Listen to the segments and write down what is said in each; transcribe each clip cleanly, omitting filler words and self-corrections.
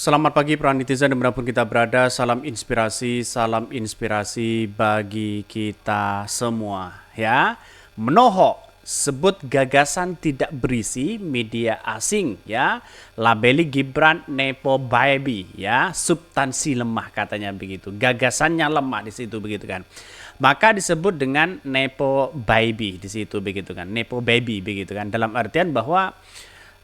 Selamat pagi para netizen dimanapun kita berada, salam inspirasi bagi kita semua ya. Menohok, sebut gagasan tidak berisi media asing ya. Labeli Gibran Nepo Baby ya, substansi lemah katanya begitu. Gagasannya lemah di situ begitu kan. Maka disebut dengan Nepo Baby di situ begitu kan. Nepo Baby begitu kan. Dalam artian bahwa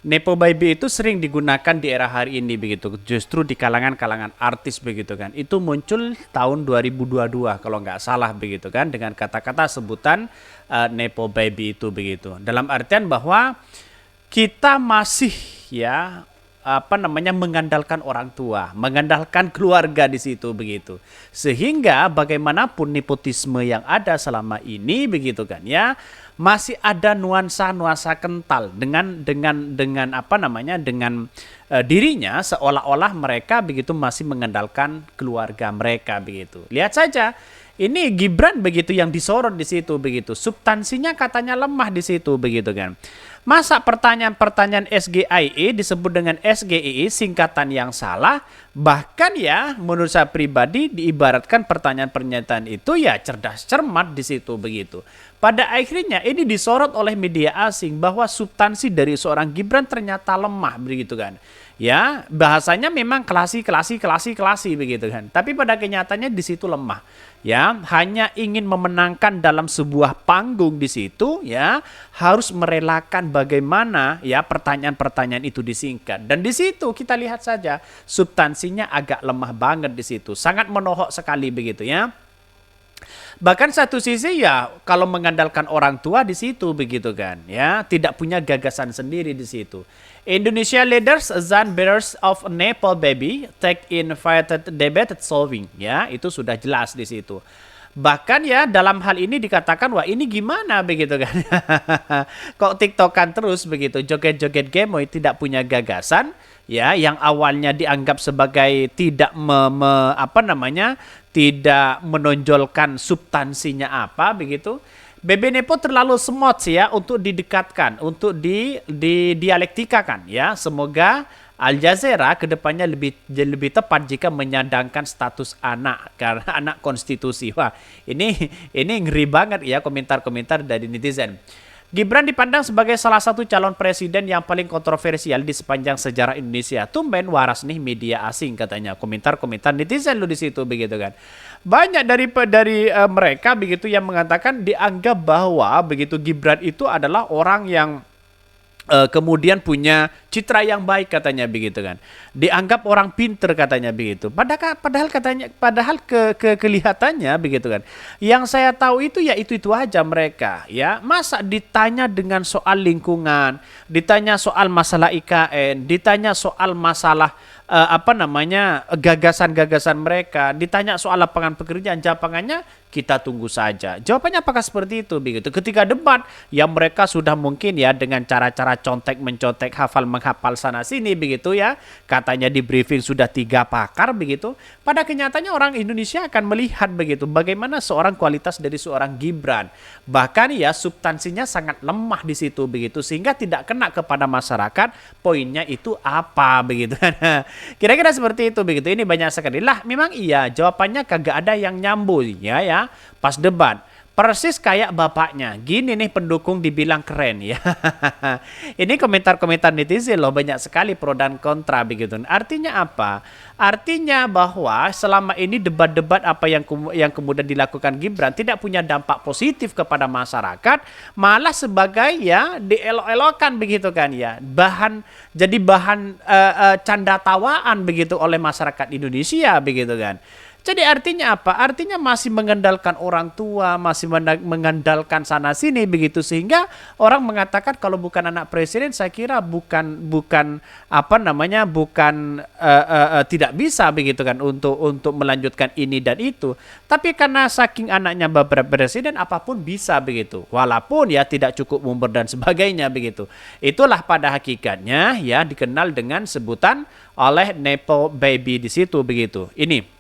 Nepo baby itu sering digunakan di era hari ini begitu. Justru di kalangan-kalangan artis begitu kan. Itu muncul tahun 2022 kalau nggak salah begitu kan. Dengan kata-kata sebutan Nepo baby itu begitu. Dalam artian bahwa kita masih ya mengandalkan orang tua, mengandalkan keluarga di situ begitu. Sehingga bagaimanapun nepotisme yang ada selama ini begitu kan ya, masih ada nuansa-nuansa kental dengan dirinya seolah-olah mereka begitu masih mengandalkan keluarga mereka begitu. Lihat saja ini Gibran begitu yang disorot di situ begitu. Substansinya katanya lemah di situ begitu kan. Masa pertanyaan-pertanyaan SGIE disebut dengan SGII, singkatan yang salah. Bahkan ya menurut saya pribadi diibaratkan pertanyaan pernyataan itu ya cerdas cermat di situ begitu. Pada akhirnya ini disorot oleh media asing bahwa substansi dari seorang Gibran ternyata lemah begitu kan. Ya, bahasanya memang klasi begitu kan. Tapi pada kenyataannya di situ lemah. Ya, hanya ingin memenangkan dalam sebuah panggung di situ ya, harus merelakan bagaimana ya pertanyaan-pertanyaan itu disingkat. Dan di situ kita lihat saja substansinya agak lemah banget di situ. Sangat menohok sekali begitu ya. Bahkan satu sisi ya kalau mengandalkan orang tua di situ begitu kan ya, tidak punya gagasan sendiri di situ. Indonesia leaders than bearers of Nepal baby take invited debate solving ya, itu sudah jelas di situ. Bahkan ya dalam hal ini dikatakan wah ini gimana begitu kan. Kok TikTokan terus begitu, joget-joget gemoy, tidak punya gagasan ya, yang awalnya dianggap sebagai tidak tidak menonjolkan substansinya apa begitu. BB Nepo terlalu semot sih ya untuk didekatkan, untuk didialektikakan ya. Semoga Al Jazeera kedepannya lebih tepat jika menyandangkan status anak karena anak konstitusi. Wah, ini ngeri banget ya komentar-komentar dari netizen. Gibran dipandang sebagai salah satu calon presiden yang paling kontroversial di sepanjang sejarah Indonesia. Tumben waras nih media asing katanya. Komentar-komentar netizen lu di situ begitu kan. Banyak dari mereka begitu yang mengatakan dianggap bahwa begitu Gibran itu adalah orang yang kemudian punya citra yang baik katanya begitu kan, dianggap orang pinter katanya begitu. Padahal kelihatannya begitu kan. Yang saya tahu itu ya itu aja mereka ya. Masa ditanya dengan soal lingkungan, ditanya soal masalah IKN, ditanya soal masalah gagasan-gagasan mereka, ditanya soal lapangan pekerjaan, jawabannya kita tunggu saja. Jawabannya apakah seperti itu begitu? Ketika debat ya mereka sudah mungkin ya dengan cara-cara contek-mencontek, hafal menghafal sana sini begitu ya. Katanya di briefing sudah 3 pakar begitu. Pada kenyataannya orang Indonesia akan melihat begitu bagaimana seorang kualitas dari seorang Gibran. Bahkan ya substansinya sangat lemah di situ begitu sehingga tidak kena kepada masyarakat. Poinnya itu apa begitu kan. Kira-kira seperti itu begitu. Ini banyak sekali. Lah memang iya jawabannya kagak ada yang nyambung ya pas debat. Persis kayak bapaknya. Gini nih pendukung dibilang keren ya. Ini komentar-komentar netizen loh, banyak sekali pro dan kontra begitu. Artinya apa? Artinya bahwa selama ini debat-debat apa yang kemudian dilakukan Gibran tidak punya dampak positif kepada masyarakat, malah sebagai ya dielok-elokan begitu kan ya. Jadi bahan canda tawaan begitu oleh masyarakat Indonesia begitu kan. Jadi artinya apa? Artinya masih mengandalkan orang tua, masih mengandalkan sana sini begitu sehingga orang mengatakan kalau bukan anak presiden saya kira bukan tidak bisa begitu kan untuk melanjutkan ini dan itu. Tapi karena saking anaknya bapak presiden apapun bisa begitu. Walaupun ya tidak cukup umur dan sebagainya begitu. Itulah pada hakikatnya ya dikenal dengan sebutan oleh Nepo baby di situ begitu. Ini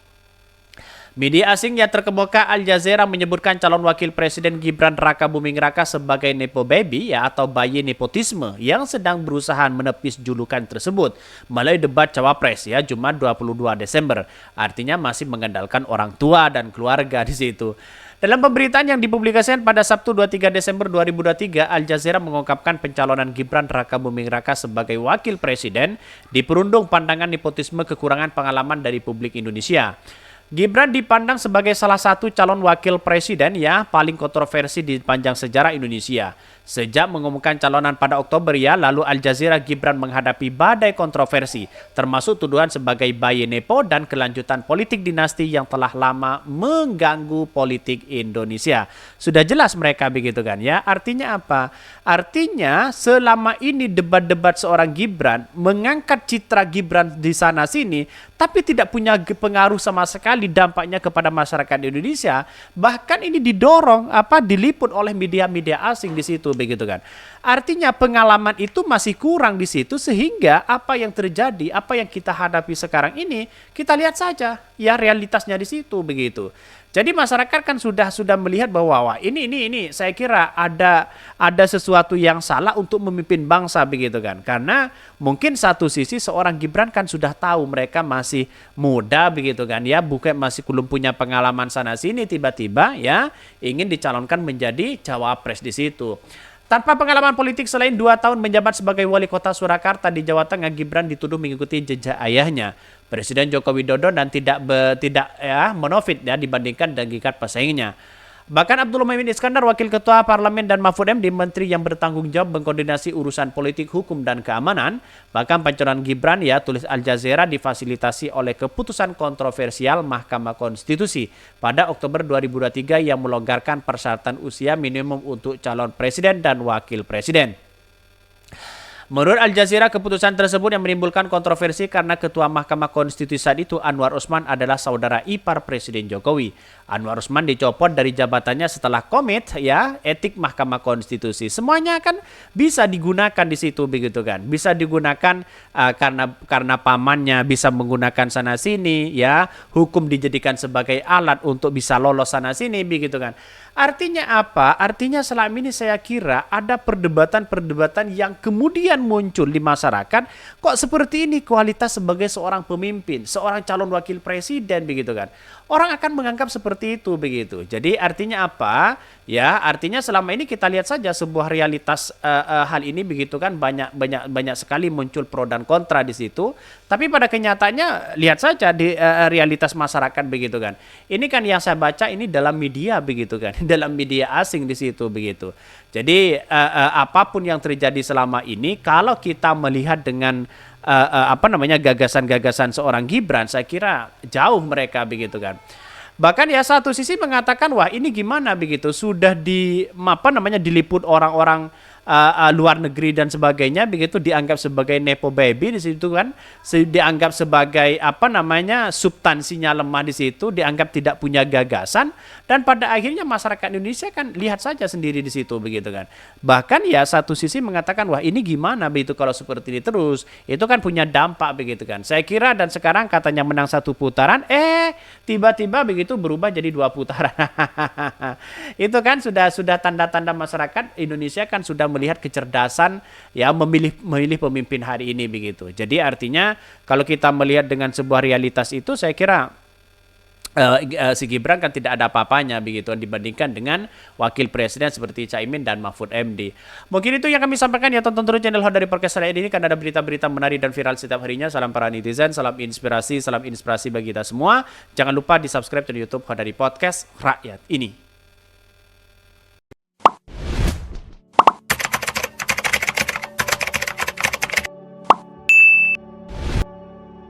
Media asing yang terkemuka Al Jazeera menyebutkan calon wakil presiden Gibran Raka Buming Raka sebagai nepo baby ya atau bayi nepotisme yang sedang berusaha menepis julukan tersebut melalui debat cawapres ya Jumat 22 Desember. Artinya masih mengandalkan orang tua dan keluarga di situ. Dalam pemberitaan yang dipublikasikan pada Sabtu 23 Desember 2023, Al Jazeera mengungkapkan pencalonan Gibran Raka Buming Raka sebagai wakil presiden diperundung pandangan nepotisme kekurangan pengalaman dari publik Indonesia. Gibran dipandang sebagai salah satu calon wakil presiden ya paling kontroversi di panjang sejarah Indonesia. Sejak mengumumkan calonan pada Oktober ya, lalu Al Jazeera Gibran menghadapi badai kontroversi, termasuk tuduhan sebagai bayi nepo dan kelanjutan politik dinasti yang telah lama mengganggu politik Indonesia. Sudah jelas mereka begitu kan ya. Artinya apa? Artinya selama ini debat-debat seorang Gibran mengangkat citra Gibran di sana sini, tapi tidak punya pengaruh sama sekali dampaknya kepada masyarakat Indonesia. Bahkan ini diliput oleh media-media asing di situ begitu kan. Artinya pengalaman itu masih kurang di situ sehingga apa yang terjadi, apa yang kita hadapi sekarang ini, kita lihat saja ya realitasnya di situ begitu. Jadi masyarakat kan sudah melihat bahwa wah, ini saya kira ada sesuatu yang salah untuk memimpin bangsa begitu kan. Karena mungkin satu sisi seorang Gibran kan sudah tahu mereka masih muda begitu kan ya, bukan masih belum punya pengalaman sana sini, tiba-tiba ya ingin dicalonkan menjadi cawapres di situ. Tanpa pengalaman politik selain 2 tahun menjabat sebagai wali kota Surakarta di Jawa Tengah, Gibran dituduh mengikuti jejak ayahnya, Presiden Joko Widodo, dan tidak monofit ya dibandingkan dengan pesaingnya. Bahkan Abdul Muhaimin Iskandar, Wakil Ketua Parlemen, dan Mahfud MD, Menteri yang bertanggung jawab mengkoordinasi urusan politik, hukum, dan keamanan. Bahkan pencalonan Gibran ya, tulis Al Jazeera, difasilitasi oleh keputusan kontroversial Mahkamah Konstitusi pada Oktober 2023 yang melonggarkan persyaratan usia minimum untuk calon presiden dan wakil presiden. Menurut Al Jazeera, keputusan tersebut yang menimbulkan kontroversi karena Ketua Mahkamah Konstitusi saat itu, Anwar Usman, adalah saudara ipar Presiden Jokowi. Anwar Usman dicopot dari jabatannya setelah komit ya etik Mahkamah Konstitusi. Semuanya kan bisa digunakan di situ begitu kan. Bisa digunakan karena pamannya bisa menggunakan sana sini ya, hukum dijadikan sebagai alat untuk bisa lolos sana sini begitu kan. Artinya apa? Artinya selama ini saya kira ada perdebatan-perdebatan yang kemudian muncul di masyarakat. Kok seperti ini kualitas sebagai seorang pemimpin, seorang calon wakil presiden begitu kan. Orang akan menganggap seperti itu begitu. Jadi artinya apa? Ya, artinya selama ini kita lihat saja sebuah realitas hal ini begitu kan, banyak sekali muncul pro dan kontra di situ. Tapi pada kenyataannya lihat saja di realitas masyarakat begitu kan. Ini kan yang saya baca ini dalam media begitu kan, dalam media asing di situ begitu. Jadi apapun yang terjadi selama ini, kalau kita melihat dengan gagasan-gagasan seorang Gibran, saya kira jauh mereka begitu kan. Bahkan ya satu sisi mengatakan wah ini gimana begitu, sudah diliput orang-orang luar negeri dan sebagainya begitu, dianggap sebagai nepo baby di situ kan, dianggap sebagai substansinya lemah di situ, dianggap tidak punya gagasan, dan pada akhirnya masyarakat Indonesia kan lihat saja sendiri di situ begitu kan. Bahkan ya satu sisi mengatakan wah ini gimana begitu kalau seperti ini terus, itu kan punya dampak begitu kan. Saya kira dan sekarang katanya menang 1 putaran, tiba-tiba begitu berubah jadi 2 putaran. Itu kan sudah tanda-tanda masyarakat Indonesia kan sudah melihat kecerdasan ya memilih pemimpin hari ini begitu. Jadi artinya kalau kita melihat dengan sebuah realitas itu, saya kira si Gibran kan tidak ada apa-apanya begitu dibandingkan dengan wakil presiden seperti Caimin dan Mahfud MD. Mungkin itu yang kami sampaikan ya, tonton terus channel Hot dari Podcast Rakyat ini karena ada berita-berita menarik dan viral setiap harinya. Salam para netizen, salam inspirasi bagi kita semua. Jangan lupa di subscribe channel YouTube Hot dari Podcast Rakyat ini.